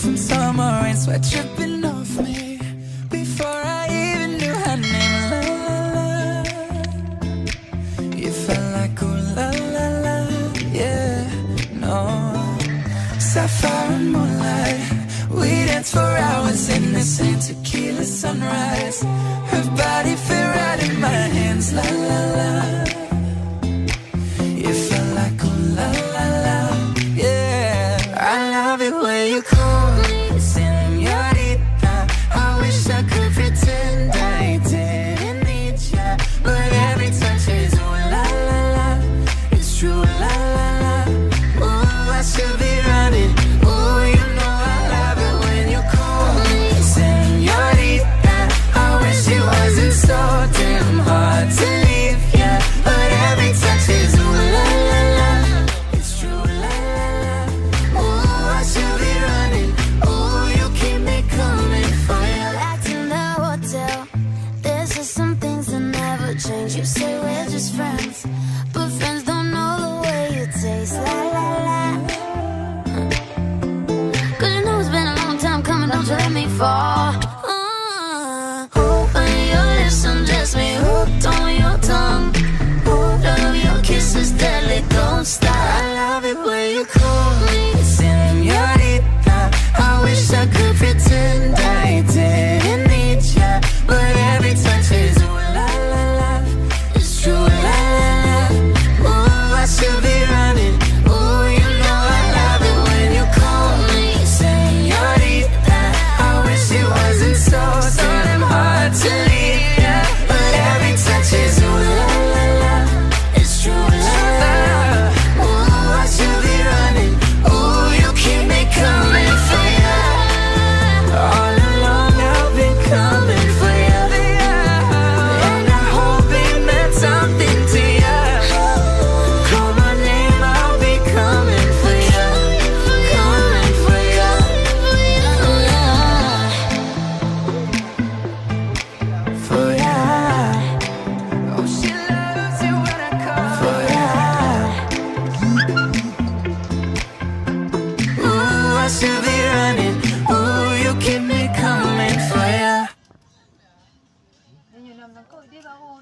from summer rain, sweat dripping off me before I even knew her name. La la la, you felt like ooh la la la, yeah, no. Sapphire and moonlight, we danced for hours in the same tequila sunrise. Her body fit right in my hands, la la la. You felt like ooh la la la, yeah. I love it when you call me señorita. I wish I could pretend I didn't need ya, but every touch is ooh la la la. It's true, la la la. Ooh, I should be running. Ooh, you know I love it when you call me señorita. I wish it wasn't so damn hard to leave ya, but every touch is ooh la la la. It's true, la la la. Ooh, I should be running. Ooh, you keep me coming for ya. Back in the hotel, there's just some things that never change. You say we're just friends, but friends don't know the way you taste. La la la. Cause you know it's been a long time coming, don't you let me fall. When your lips undress me, hooked on your tongue. Ooh, love your kisses deadly, don't stop. I love it when you call me señorita. I wish I could pretend I didn't need ya, but every touch is ooh la la la. It's true, la la la. Ooh, I should be running. Ooh, you know I love it when you call me señorita. I wish it wasn't so damn hard to leave ya, but every touch is ooh la la la. It's true, la la la. Ooh, I should be running. Ooh, you keep me coming for ya. All along I've been coming for ya, and I hope it meant something to ya. Call my name, I'll be coming for ya, coming for ya. For ya. Oh, she loves it when I call for ya. Ooh, I should be running. Ooh, you keep me coming for ya. 내년 한번 꼭 뛰가고